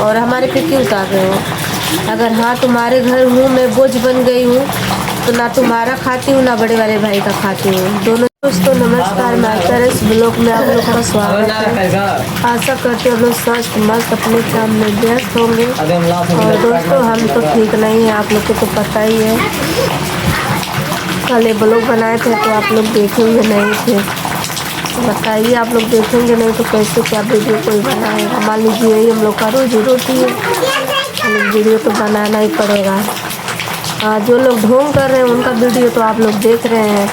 और हमारे पे क्यों उतार रहे हो? अगर हाँ तुम्हारे घर हूँ, मैं बोझ बन गई हूँ, तो ना तुम्हारा खाती हूँ ना बड़े वाले भाई का खाती हूँ। दोनों दोस्तों नमस्कार, मैं इस ब्लॉग में आप लोग का स्वागत है। आशा करते हैं लोग स्वस्थ मस्त अपने काम में व्यस्त होंगे। और दोस्तों हम तो ठीक नहीं है, आप लोग को तो पता ही है। कल ब्लॉग बनाए थे तो आप लोग देखेंगे नहीं थे, बताइए आप लोग देखेंगे नहीं तो कैसे क्या वीडियो कोई बनाएगा। मान लीजिए यही हम लोग का रोजी रोटी है, वीडियो तो बनाना ही पड़ेगा। जो लोग ढोंग कर रहे हैं उनका वीडियो तो आप लोग देख रहे हैं,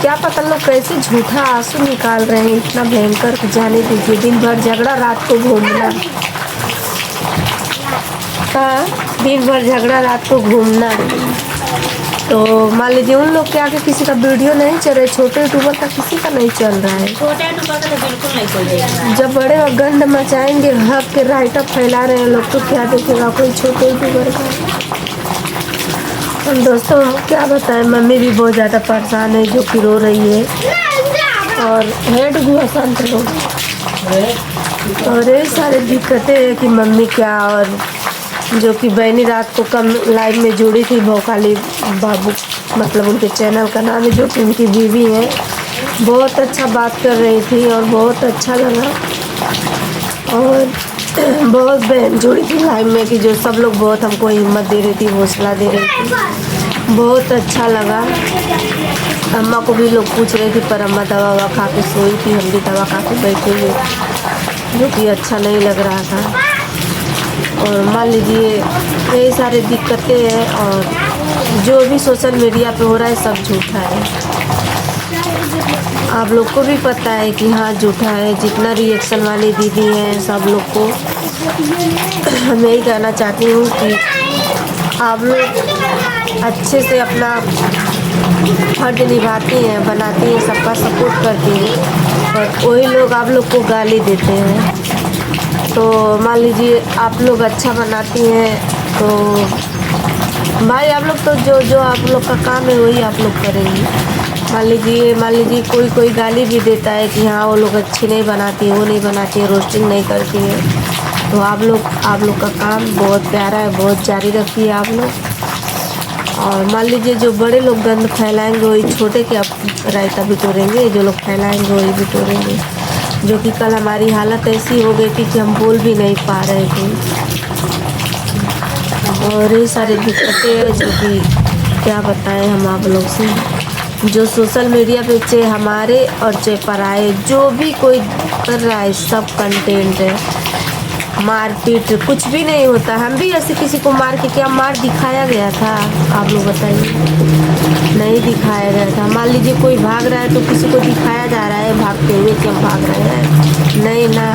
क्या पता लोग कैसे झूठा आंसू निकाल रहे हैं, इतना भयंकर जाने दीजिए। दिन भर झगड़ा, रात को घूमना। दिन भर झगड़ा, रात को घूमना। तो मान लीजिए उन लोग के आगे किसी का वीडियो नहीं चल रहा है, छोटे यूट्यूबर का किसी का नहीं चल रहा है। छोटे यूट्यूबर का तो बिल्कुल नहीं कोई देखेगा। जब बड़े और गंद मचाएंगे, हक के राइटअप फैला रहे हैं लोग, तो क्या देखेगा कोई छोटे यूट्यूबर का। हम दोस्तों क्या बताएं, मम्मी भी बहुत ज़्यादा परेशान है, जो कि रो रही है। और हेड हुआ शांत लोग, और ये सारी दिक्कतें हैं कि मम्मी क्या, और जो कि बहनी रात को कम लाइव में जुड़ी थी, भोकाली बाबू मतलब उनके चैनल का नाम है, जो कि उनकी बीवी है। बहुत अच्छा बात कर रही थी और बहुत अच्छा लगा। और बहुत बहन जुड़ी थी लाइव में कि जो सब लोग बहुत हमको हिम्मत दे रही थी, हौसला दे रही थी, बहुत अच्छा लगा। अम्मा को भी लोग पूछ रहे थे, पर अम्मा दवा ववा खा के सोई थी, हम भी दवा खा के बैठे हुए, जो कि अच्छा नहीं लग रहा था। और मान लीजिए यही सारी दिक्कतें हैं, और जो भी सोशल मीडिया पे हो रहा है सब झूठा है। आप लोग को भी पता है कि हाँ झूठा है। जितना रिएक्शन वाली दीदी हैं सब लोग को मैं यही कहना चाहती हूँ कि आप लोग अच्छे से अपना फर्ज निभाती हैं, बनाती हैं, सबका सपोर्ट करती हैं, और वही लोग आप लोग को गाली देते हैं। तो मान लीजिए आप लोग अच्छा बनाती हैं तो भाई आप लोग तो जो आप लोग का काम है वही आप लोग करेंगे। मान लीजिए कोई गाली भी देता है कि हाँ वो लोग अच्छी नहीं बनाती है, वो नहीं बनाती है, रोस्टिंग नहीं करती है, तो आप लोग का काम बहुत प्यारा है, बहुत जारी रखिए आप लोग। और मान लीजिए जो बड़े लोग गंद फैलाएंगे वही छोटे के रायता बिटोरेंगे, जो लोग फैलाएंगे वही बिटोरेंगे। जो कि कल हमारी हालत ऐसी हो गई थी कि हम बोल भी नहीं पा रहे थे। और ये सारी दिक्कतें हैं जो कि क्या बताएं हम आप लोग से। जो सोशल मीडिया पे चाहे हमारे और चाहे पराए, जो भी कोई कर रहा है सब कंटेंट है। मारपीट कुछ भी नहीं होता। हम भी ऐसे किसी को मार के क्या मार दिखाया गया था, आप लोग बताइए? नहीं दिखाया गया था। मान लीजिए कोई भाग रहा है तो किसी को दिखाया जा रहा है भागते हुए कि हम भाग रहे हैं, नहीं ना।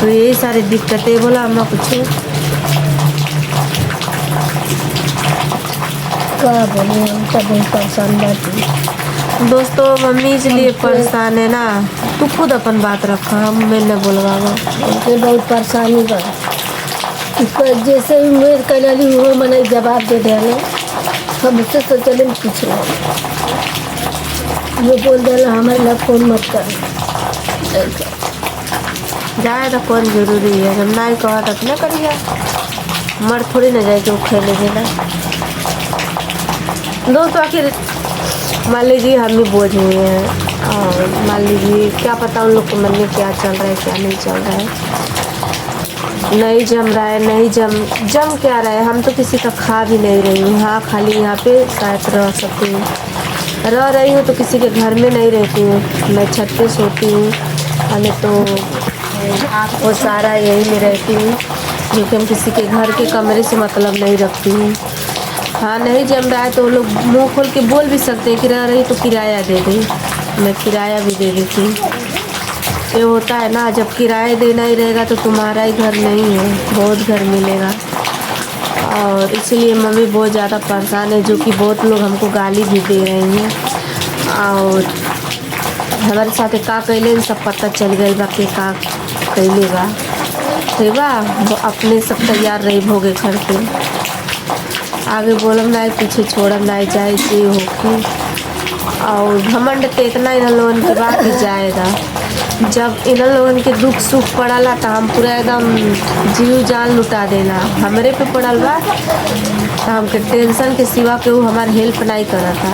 तो यही सारी दिक्कतें। बोला अम्मा कुछ क्या बोले, हम सब बहुत परेशान बात दोस्तों। मम्मी इसलिए परेशान है ना, तू खुद अपन बात रखा, हम मैंने बोलवा मुझे बहुत परेशानी बा। जैसे ही मेरे कनाली हुए मैंने जवाब दे दिया, हमसे तो चले पूछ रहे वो बोल दिया हमारे लिए फ़ोन मत कर जाए तो कौन जरूरी है। जब ना कहा तब ना करिए, मर थोड़ी ना जाए जो खेले देना। दोस्तों आखिर मान लीजिए हम भी बोझ हुए हैं, और मान लीजिए क्या पता उन लोग के मन में क्या चल रहा है क्या नहीं चल रहा है, नहीं जम रहा है, नहीं जम क्या रहा है। हम तो किसी का खा भी नहीं रही हूँ। हाँ खाली यहाँ पे शायद रह सकती हूँ, रह रही हूँ तो किसी के घर में नहीं रहती हूँ, मैं छत पे सोती हूँ। हमें तो वो सारा यही में रहती हूँ, क्योंकि हम किसी के घर के कमरे से मतलब नहीं रखती हूँ। हाँ नहीं जम रहा है तो लोग मुँह खोल के बोल भी सकते हैं कि रह रही तो किराया दे दी, मैं किराया भी दे दी थी। ये होता है ना, जब किराया देना ही रहेगा तो तुम्हारा ही घर नहीं है, बहुत घर मिलेगा। और इसलिए मम्मी बहुत ज़्यादा परेशान है, जो कि बहुत लोग हमको गाली भी दे रही हैं। और हमारे साथ का कैले सब पता चल गई बा के का कैले बा, अपने सब तैयार रही भोगे घर पे। आगे बोलम ना पीछे छोड़म ना जाए से होगी। और घमंड तो इतना ही लोन के बाद ही जाएगा। जब इन लोगन के दुख सुख पड़ला तो हम पूरा एकदम जीव जान लुटा देला। हमरे पे पड़ल बा तो हमके टेंशन के सिवा केहू हमार हेल्प नहीं करता,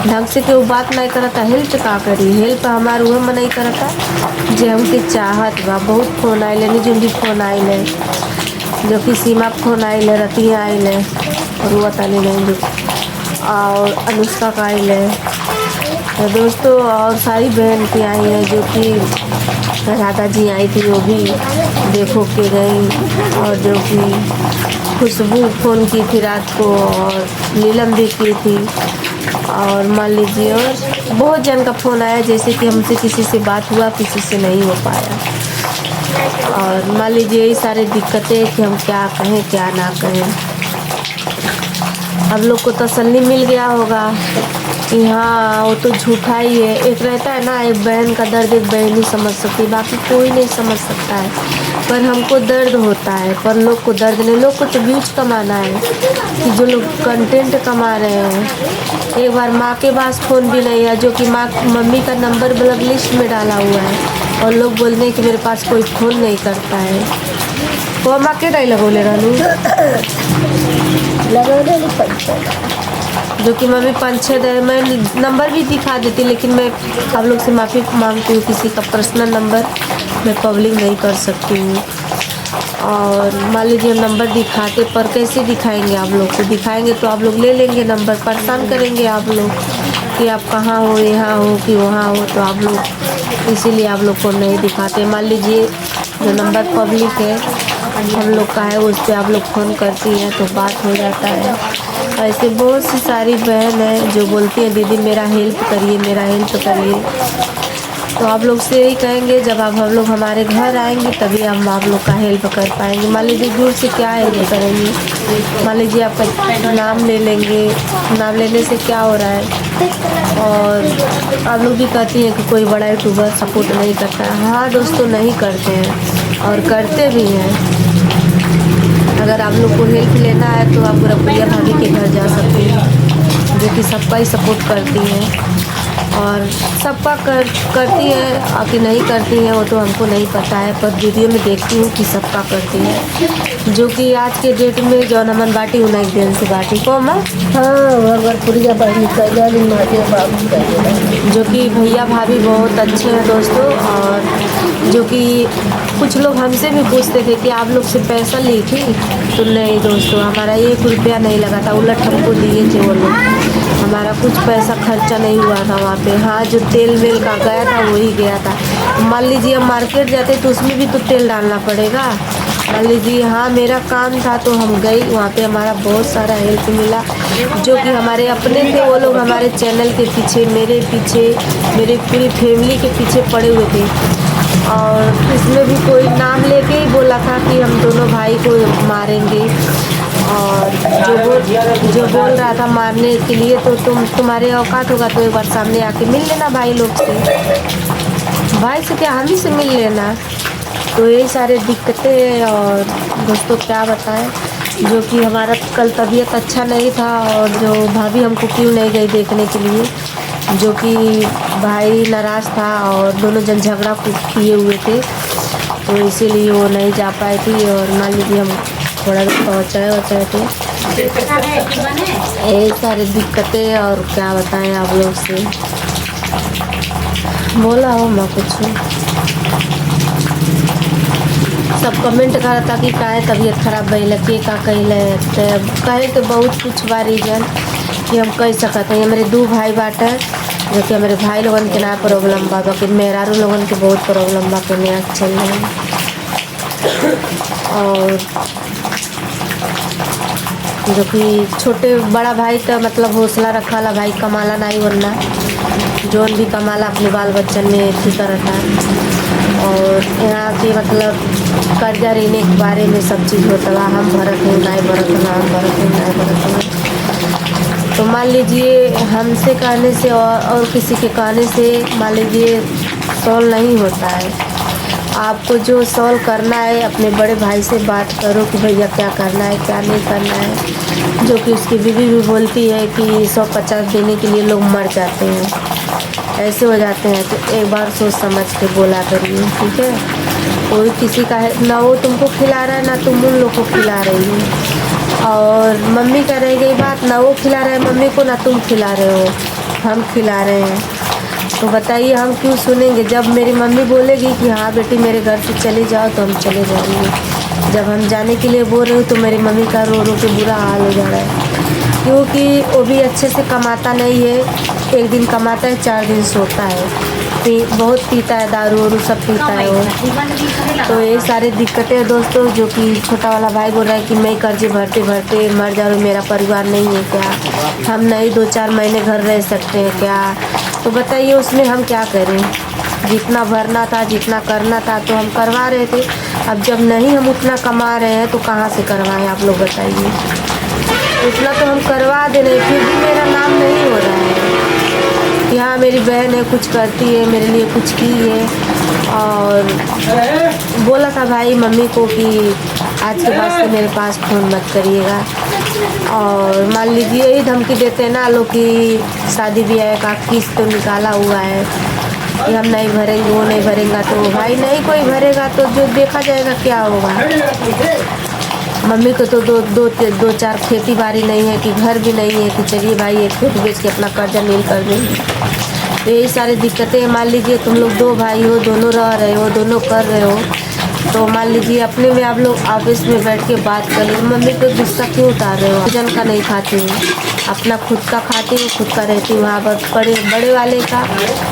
ढंग से केहू बात नहीं करता, हेल्प का करी। हेल्प हमार उहे में नहीं करता जे हमके चाहत बा। बहुत फ़ोन आइले, निजुन भी फ़ोन आइले, जो कि सीमा फ़ोन आइले, रतिया आइले और वो तनी नहीं जो और अनुष्का का आइले तो दोस्तों, और सारी बहन की आई हैं जो कि राधा जी आई थी, वो भी देखो के गई। और जो कि खुशबू फ़ोन की थी रात को और नीलम भी की थी। और मान लीजिए और बहुत जन का फ़ोन आया, जैसे कि हमसे किसी से बात हुआ, किसी से नहीं हो पाया। और मान लीजिए यही सारी दिक्कतें कि हम क्या कहें क्या ना कहें। अब लोग को तसल्ली मिल गया होगा कि हाँ वो तो झूठा ही है। एक रहता है ना, एक बहन का दर्द एक बहन ही समझ सकती, बाकी कोई नहीं समझ सकता है। पर हमको दर्द होता है, पर लोग को दर्द नहीं। लोग को तो व्यूज कमाना है कि जो लोग कंटेंट कमा रहे हैं। एक बार माँ के पास फ़ोन भी नहीं है, जो कि माँ मम्मी का नंबर ब्लैक लिस्ट में डाला हुआ है, और लोग बोलते हैं कि मेरे पास कोई फ़ोन नहीं करता है। वो माँ के नहीं लगोले रहूँ जो कि मम्मी 5-6 दे, मैं नंबर भी दिखा देती, लेकिन मैं आप लोग से माफ़ी मांगती हूँ, किसी का पर्सनल नंबर मैं पब्लिक नहीं कर सकती हूँ। और मान लीजिए नंबर दिखाते, पर कैसे दिखाएंगे? आप लोग को दिखाएंगे तो आप लोग ले लेंगे नंबर, परेशान करेंगे आप लोग कि आप कहाँ हो, यहाँ हो कि वहाँ हो, तो आप लोग इसीलिए आप लोग को नहीं दिखाते। मान लीजिए जो नंबर पब्लिक है हम लोग का है, उस पर आप लोग फ़ोन करती हैं तो बात हो जाता है। ऐसे बहुत सी सारी बहन हैं जो बोलती हैं दीदी मेरा हेल्प करिए, मेरा हेल्प करिए। तो आप लोग से यही कहेंगे, जब आप हम लोग हमारे घर आएंगे तभी हम आप लोग का हेल्प कर पाएंगे। मान लीजिए दूर से क्या हेल्प करेंगे? मान लीजिए आपका नाम ले लेंगे, नाम लेने से क्या हो रहा है? और आप लोग भी कहती हैं कि कोई बड़ा यूट्यूबर सपोर्ट नहीं करता है। हाँ दोस्तों, नहीं करते हैं और करते भी हैं। अगर आप लोग को हेल्प लेना है तो आप रफिया भाभी के घर जा सकते हैं, जो कि सबका ही सपोर्ट करती हैं और सबका करती है कि नहीं करती हैं वो तो हमको नहीं पता है, पर वीडियो में देखती हूँ कि सबका करती है। जो कि आज के डेट में जो नमन बाटी उन्हें एक दिन से बाटी को मैं जो कि भैया भाभी बहुत अच्छे हैं दोस्तों। और जो कि कुछ लोग हमसे भी पूछते थे कि आप लोग से पैसा ली थी, तो नहीं दोस्तों, हमारा 1 रुपया नहीं लगा था, उलट हमको दिए थे वो लोग। हमारा कुछ पैसा खर्चा नहीं हुआ था वहाँ पे। हाँ, जो तेल वेल का गया था वही गया था। मान लीजिए हम मार्केट जाते तो उसमें भी तो तेल डालना पड़ेगा। मान लीजिए हाँ मेरा काम था तो हम गई वहाँ पे, हमारा बहुत सारा हेल्प मिला। जो कि हमारे अपने थे वो लोग हमारे चैनल के पीछे, मेरे पीछे, मेरी पूरी फैमिली के पीछे पड़े हुए थे। और इसमें भी कोई नाम लेके ही बोला था कि हम दोनों भाई को मारेंगे। और जो बोल रहा था मारने के लिए, तो तुम्हारे औकात होगा तो एक बार सामने आके मिल लेना भाई लोग से। भाई से क्या, हम ही से मिल लेना। तो यही सारे दिक्कतें। और दोस्तों क्या बताएं, जो कि हमारा कल तबीयत अच्छा नहीं था और जो भाभी हमको क्यों नहीं गई देखने के लिए, जो कि भाई नाराज़ था और दोनों जन झगड़ा किए हुए थे, तो इसीलिए वो नहीं जा पाई थी। और मान लीजिए हम थोड़ा पहुँचाए थे। यही सारी दिक्कतें। और क्या बताएं आप लोग से, बोला हो मैं कुछ। सब कमेंट करता कि काहे तबीयत खराब भइल, के का कहिले, कहे तो बहुत कुछ बा रीजन कि हम कह सकते हैं। मेरे 2 भाई बाटे, जो कि मेरे भाई लोगन के ना प्रॉब्लम बा, बाकी मेहरारू लोगन के बहुत प्रॉब्लम बा के नहीं चल रहे। और जो कि छोटे बड़ा भाई तो मतलब हौसला रखा ला भाई, कमाला नहीं वरना जोन भी कमाला अपने बाल बच्चन में ठीक रहता है। और यहाँ के मतलब कर्जा रहने के बारे में सब चीज़ होता है, हम भरत हैं नहीं भरत हैं, हम भरत हैं नहीं भरत हैं। तो मान लीजिए हमसे कहने से और किसी के कहने से मान लीजिए सॉल्व नहीं होता है। आपको जो सॉल्व करना है अपने बड़े भाई से बात करो कि भैया क्या करना है क्या नहीं करना है। जो कि उसकी बीवी भी बोलती है कि 150 देने के लिए लोग मर जाते हैं। ऐसे हो जाते हैं। तो एक बार सोच समझ के बोला करिए, ठीक है। कोई किसी का है ना, वो तुमको खिला रहा है ना तुम उन लोग को खिला रही हो। और मम्मी का रह गई बात, ना वो खिला रहा है मम्मी को ना तुम खिला रहे हो, हम खिला रहे हैं। तो बताइए हम क्यों सुनेंगे। जब मेरी मम्मी बोलेगी कि हाँ बेटी मेरे घर से चली जाओ तो हम चले जाएंगे। जब हम जाने के लिए बोल रहे हो तो मेरी मम्मी का रो रो के बुरा हाल हो जा रहा है, क्योंकि वो भी अच्छे से कमाता नहीं है। एक दिन कमाता है 4 दिन सोता है, बहुत पीता है, दारू वारू सब पीता है वो। तो ये सारी दिक्कतें हैं दोस्तों, जो कि छोटा वाला भाई बोल रहा है कि मैं कर्जे भरते भरते मर जा रहा हूँ, मेरा परिवार नहीं है क्या, हम नहीं 2-4 महीने घर रह सकते हैं क्या। तो बताइए उसमें हम क्या करें। जितना भरना था जितना करना था तो हम करवा रहे थे। अब जब नहीं हम उतना कमा रहे हैं तो कहाँ से करवाएं, आप लोग बताइए। उतना तो हम करवा दे रहे, फिर भी मेरा नाम नहीं हो रहा है कि हाँ मेरी बहन है, कुछ करती है, मेरे लिए कुछ की है। और बोला था भाई मम्मी को कि आज के बाद से मेरे पास फ़ोन मत करिएगा। और मान लीजिए यही धमकी देते हैं ना लोग कि शादी ब्याह का किस्त तो निकाला हुआ है कि हम नहीं भरेंगे, वो नहीं भरेगा। तो भाई नहीं कोई भरेगा तो जो देखा जाएगा क्या होगा। मम्मी को तो दो चार खेती बाड़ी नहीं है कि घर भी नहीं है कि चलिए भाई एक खेत बेच के अपना कर्जा नील कर देंगे। तो यही सारी दिक्कतें हैं। मान लीजिए तुम लोग 2 भाई हो, दोनों रह रहे हो, दोनों कर रहे हो, तो मान लीजिए अपने में आप लोग आपस में बैठ के बात कर लो। मम्मी को गुस्सा क्यों उतार रहे हो। जन का नहीं खाती हूँ, अपना खुद का खाती हूँ, खुद का रहती हूँ। वहाँ पर बड़े वाले का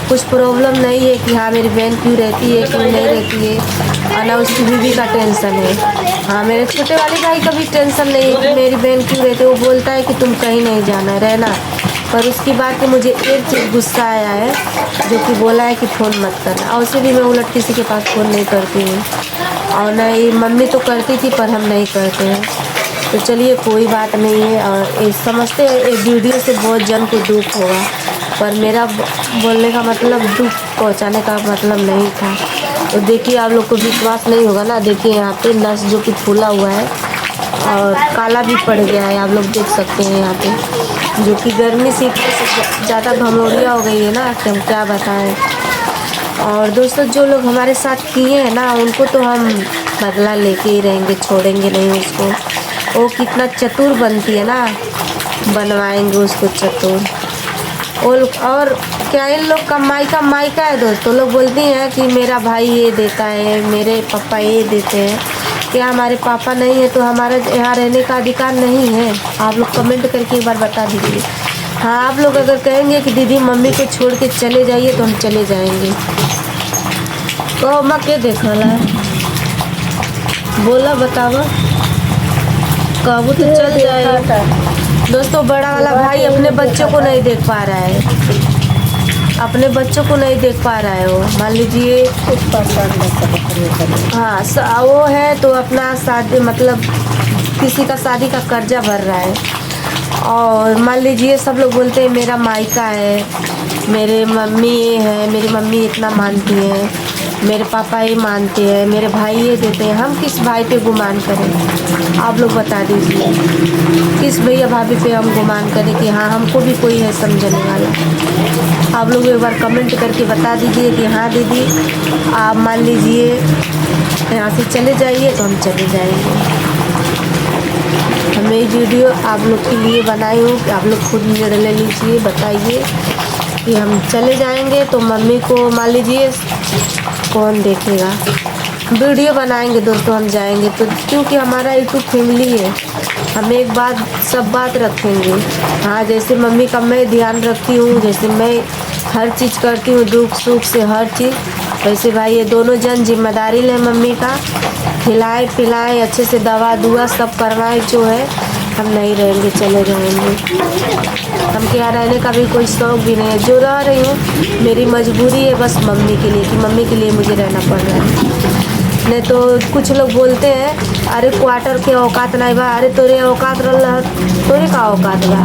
कुछ प्रॉब्लम नहीं है कि हाँ मेरी बहन क्यों रहती है क्यों नहीं रहती है, और ना उसकी बीवी का टेंशन है। हाँ मेरे छोटे वाले भाई का भी टेंशन नहीं है कि मेरी बहन क्यों रहती है। वो बोलता है कि तुम कहीं नहीं जाना रहना। पर उसकी बात पे मुझे एक चीज़ गुस्सा आया है, जो कि बोला है कि फ़ोन मत करना। और उसे भी मैं उलट किसी के पास फ़ोन नहीं करती हूँ, और नहीं मम्मी तो करती थी पर हम नहीं करते हैं। तो चलिए कोई बात नहीं है। और समझते हैं एक वीडियो से बहुत जन को दुख होगा, पर मेरा बोलने का मतलब दुख पहुंचाने का मतलब नहीं था। तो देखिए आप लोग को विश्वास नहीं होगा ना, देखिए यहाँ पे नस जो कि फूला हुआ है और काला भी पड़ गया है, आप लोग देख सकते हैं यहाँ पे, जो कि गर्मी से ज़्यादा घमौड़िया हो गई है ना कि हम क्या बताएं। और दोस्तों जो लोग हमारे साथ किए हैं ना उनको तो हम बदला लेके ही रहेंगे, छोड़ेंगे नहीं उसको। वो कितना चतुर बनती है ना, बनवाएंगे उसको चतुर। और क्या इन लोग का मायका है दोस्तों। लोग बोलती हैं कि मेरा भाई ये देता है, मेरे पापा ये देते हैं। क्या हमारे पापा नहीं है तो हमारा यहाँ रहने का अधिकार नहीं है? आप लोग कमेंट करके एक बार बता दीजिए। हाँ आप लोग अगर कहेंगे कि दीदी मम्मी को छोड़ के चले जाइए तो हम चले जाएंगे। तो माँ क्या देखा है, बोला बतावा कब तो चल जाए। दोस्तों बड़ा वाला भाई अपने बच्चों को नहीं देख पा रहा है, अपने बच्चों को नहीं देख पा रहा है। वो मान लीजिए हाँ वो है तो अपना शादी मतलब किसी का शादी का कर्जा भर रहा है। और मान लीजिए सब लोग बोलते हैं मेरा मायका है, मेरे मम्मी ये है, मेरी मम्मी इतना मानती है, मेरे पापा ये मानते हैं, मेरे भाई ये देते हैं। हम किस भाई पे गुमान करें, आप लोग बता दीजिए। किस भैया भाभी पे हम गुमान करें कि हाँ हमको भी कोई है समझने वाला। आप लोग एक बार कमेंट करके बता दीजिए कि हाँ दीदी आप मान लीजिए यहाँ से चले जाइए तो हम चले जाएंगे। मैं ये वीडियो आप लोग के लिए बनाई हूँ कि आप लोग खुद निर्णय लीजिए, बताइए कि हम चले जाएंगे तो मम्मी को मान लीजिए कौन देखेगा। वीडियो बनाएंगे दोस्तों हम जाएंगे तो, क्योंकि हमारा यूट्यूब फैमिली है, हम एक बात सब बात रखेंगे। हाँ जैसे मम्मी का मैं ध्यान रखती हूँ, जैसे मैं हर चीज़ करती हूँ दुख सुख से हर चीज़, वैसे भाई ये दोनों जन जिम्मेदारी लें मम्मी का, खिलाएं पिलाएं अच्छे से, दवा दुआ सब करवाएं। जो है हम नहीं रहेंगे, चले जाएंगे। हमके यहाँ रहने का भी कोई शौक़ भी नहीं है। जो रह रही हूँ मेरी मजबूरी है बस मम्मी के लिए, कि मम्मी के लिए मुझे रहना पड़ रहा है। नहीं तो कुछ लोग बोलते हैं अरे क्वार्टर के औकात नहीं बा, अरे तोरे औकात रहा तोरे का औकात बा,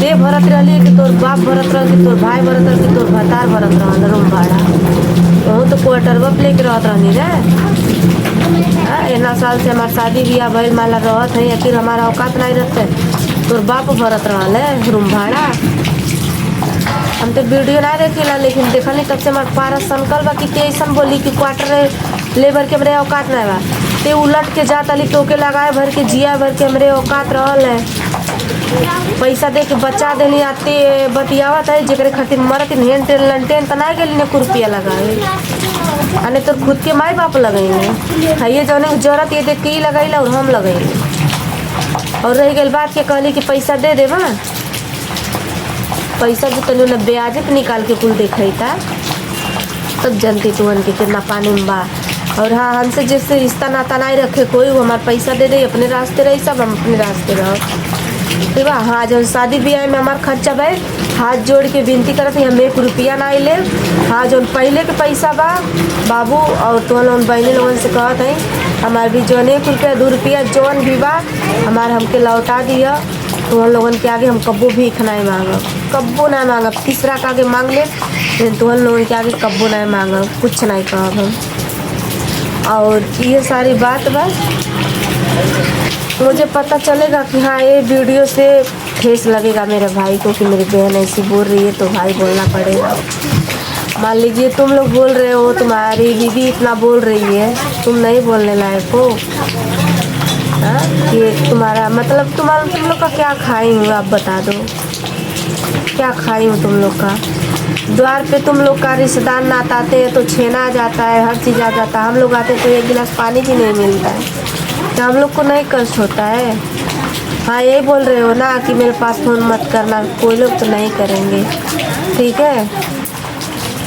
दे भरत रही कि तोर बाप भरत रह कि तोर भाई भरत रह कि तोर भतार भरत रहा रूम भाड़ा, वहाँ तो क्वार्टर बप लेके रहत रहनी रे। इतना साल से हमारे शादी ब्याह भइल माला रहत है, फिर हमारा औकात नहीं रहते, तोर बाप भरत रहा रूम भाड़ा। हम तो वीडियो ना देखेला, लेकिन देखनी तब से हमारे पारा सनकल बा कि ते ऐसा बोली कि क्वार्टर लेबर के हमरे औकात नहीं बा। ते उलट के जात अली टोके लगाए भर के जिया भर के हमरे औकात रहल है। पैसा दे के बचा देनी आते बतियावत है जेकरे खातिर मरत हेन टेन लंटेन तना गेली ने रुपया लगाए अने तो खुद के माई बाप लगेंगे है जौने जरूरत ये देख के ही लगैला और हम लगेंगे। और रही गई बात के कहली कि पैसा दे देबा, पैसा जो तनी उन्हें ब्याज पे निकाल के कुल देखा था तब जनती तुहन के कितना पानी में बा। और हाँ, हमसे जैसे रिश्ता नाता नहीं रखे कोई, वो हमारा पैसा दे दे, अपने रास्ते रही, सब हम अपने रास्ते रहो, ठीक बा। हाँ, जब शादी ब्याह में हमारा खर्चा भाई हाथ जोड़ के विनती करत है हम 1 रुपया ना ले। हाँ, जो पहले के पैसा बा बाबू और तो लोन बहनी लोगन से कहत है हमारे भी जौन 1 रुपया 2 रुपया जौन भी बा हमारे हमके लौटा दिया। तो उन लोगन के आगे हम कब्बो भीख नहीं मांगब, कब्बो नहीं मांगब, तीसरा के आगे मांग ले, लेकिन तो उन लोगन के आगे कब्बो नहीं मांगब, कुछ नहीं कहब हम। और ये सारी बात बस मुझे पता चलेगा कि हाँ ये वीडियो से ठेस लगेगा मेरे भाई को कि मेरी बहन ऐसी बोल रही है तो भाई बोलना पड़ेगा। मान लीजिए तुम लोग बोल रहे हो, तुम्हारी बीवी इतना बोल रही है, तुम नहीं बोलने लायक हो। हाँ, कि तुम्हारा मतलब तुम लोग का क्या खाई हूँ आप बता दो, क्या खाई हूँ तुम लोग का। द्वार पे तुम लोग का रिश्तेदार नाता आते हैं तो छेना आ जाता है, हर चीज़ आ जाता है। हम लोग आते तो 1 गिलास पानी भी नहीं मिलता है, तो हम लोग को नहीं कष्ट होता है। हाँ, यही बोल रहे हो ना कि मेरे पास फ़ोन मत करना, कोई लोग तो नहीं करेंगे, ठीक है,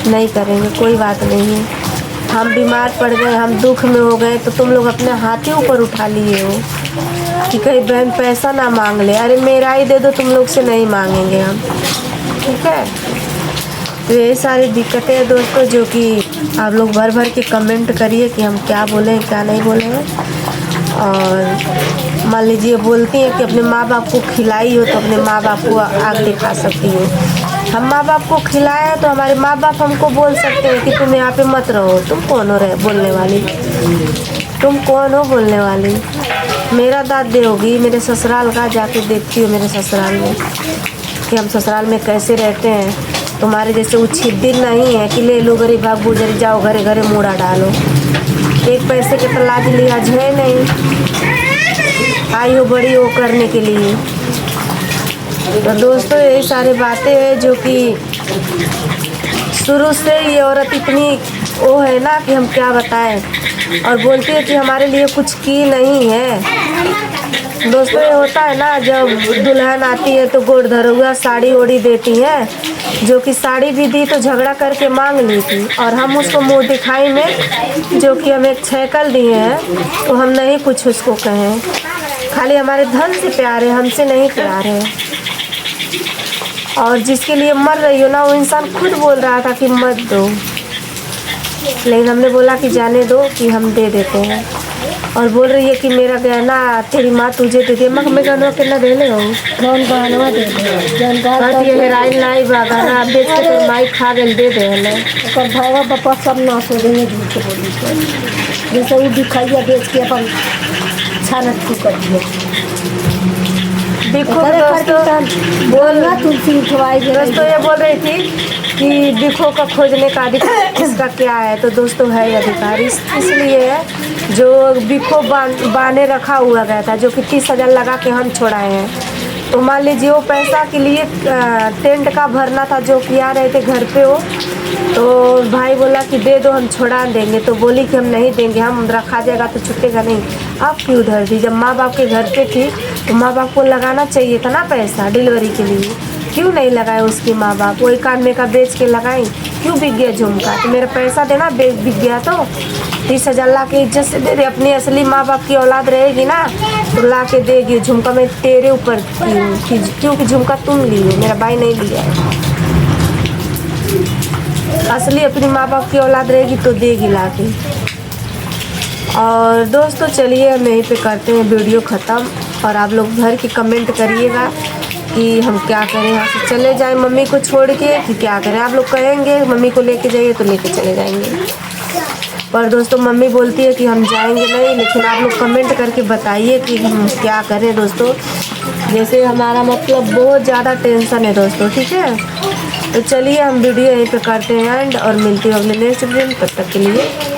नहीं करेंगे, कोई बात नहीं है। हम बीमार पड़ गए, हम दुख में हो गए तो तुम लोग अपने हाथ ही ऊपर उठा लिए हो कि कहीं बहन पैसा ना मांग ले। अरे मेरा ही दे दो, तुम लोग से नहीं मांगेंगे हम, ठीक है। तो ये सारी दिक्कतें हैं दोस्तों जो कि आप लोग भर भर के कमेंट करिए कि हम क्या बोलें क्या नहीं बोलें। और मान लीजिए बोलती हैं कि अपने माँ बाप को खिलाई हो तो अपने माँ बाप को आग दिखा सकती हो। हम माँ बाप को खिलाए तो हमारे माँ बाप हमको बोल सकते हैं कि तुम यहाँ पे मत रहो। तुम कौन हो रहे बोलने वाली, तुम कौन हो बोलने वाली। मेरा दाद दोगी, मेरे ससुराल का जाके देखती हो मेरे ससुराल में कि हम ससुराल में कैसे रहते हैं। तुम्हारे जैसे उच्छिद्दिन नहीं है कि ले लो गरीब भाग गुजर जाओ घरे घरे मुड़ा डालो। एक पैसे के तो लाज लिहाज है नहीं, आई हो बड़ी वो करने के लिए। तो दोस्तों यही सारी बातें हैं जो कि शुरू से ये औरत इतनी वो है ना कि हम क्या बताएं, और बोलती है कि हमारे लिए कुछ की नहीं है। दोस्तों ये होता है ना जब दुल्हन आती है तो गोड़ धरुआ साड़ी ओड़ी देती है, जो कि साड़ी भी दी तो झगड़ा करके मांग ली थी और हम उसको मुँह दिखाई में जो कि हमें छैकल दिए हैं तो हम नहीं कुछ उसको कहें। खाली हमारे धन से प्यार है, हमसे नहीं प्यार है। और जिसके लिए मर रही हो ना वो इंसान खुद बोल रहा था कि मत दो, लेकिन हमने बोला कि जाने दो कि हम दे देते हैं। और बोल रही है कि मेरा गहना तेरी माँ तुझे दे दी। मैं गहना कितना दे ले हो कौन गहनवा दे दे ये हेराइन लाई बा गहना बेच के तो माई खा गई दे दे हले ओकर भावा बापा सब नाश हो गए झूठ बोली तो जैसे वो दिखाइया बेच के अपन छानत की कर दिए। देखो दोस्तों बोलना तुलसी उठवाई दे। दोस्तों ये बोल रही थी कि बिखो का खोजने का अधिकार इसका क्या है, तो दोस्तों है अधिकार इसलिए है जो बिखो बांधे रखा हुआ गया था जो कि 30,000 लगा के हम छोड़ाए हैं। तो मान लीजिए वो पैसा के लिए टेंट का भरना था जो कि आ रहे थे घर पे वो, तो भाई बोला कि दे दो हम छोड़ा देंगे, तो बोली कि हम नहीं देंगे, हम रखा जाएगा तो छुटेगा नहीं। अब क्यों धर दी, जब माँ बाप के घर पे थी तो माँ बाप को लगाना चाहिए था ना पैसा डिलीवरी के लिए, क्यों नहीं लगाए उसकी माँ बाप। वो 1 में का बेच के लगाई, क्यों बिक गया झुमका, तो मेरा पैसा देना बिक गया तो 30,000 ला के इज्जत से दे दे। अपनी असली माँ बाप की औलाद रहेगी ना तो ला के देगी। झुमका मैं तेरे ऊपर क्योंकि झुमका तुम ली हो, मेरा भाई नहीं लिया है। असली अपनी माँ बाप की औलाद रहेगी तो देगी ला के। और दोस्तों चलिए हम यहीं पे करते हैं वीडियो ख़त्म, और आप लोग भर के कमेंट करिएगा कि हम क्या करें, यहाँ से चले जाएं मम्मी को छोड़ के कि क्या करें। आप लोग कहेंगे मम्मी को लेके जाइए तो लेके चले जाएंगे, पर दोस्तों मम्मी बोलती है कि हम जाएंगे नहीं। लेकिन आप लोग कमेंट करके बताइए कि हम क्या करें दोस्तों। जैसे हमारा मतलब बहुत ज़्यादा टेंशन है दोस्तों, ठीक है। तो चलिए हम वीडियो यहीं पे करते हैं एंड और मिलती हूँ अगले नेक्स्ट वीडियो में। तब तक के लिए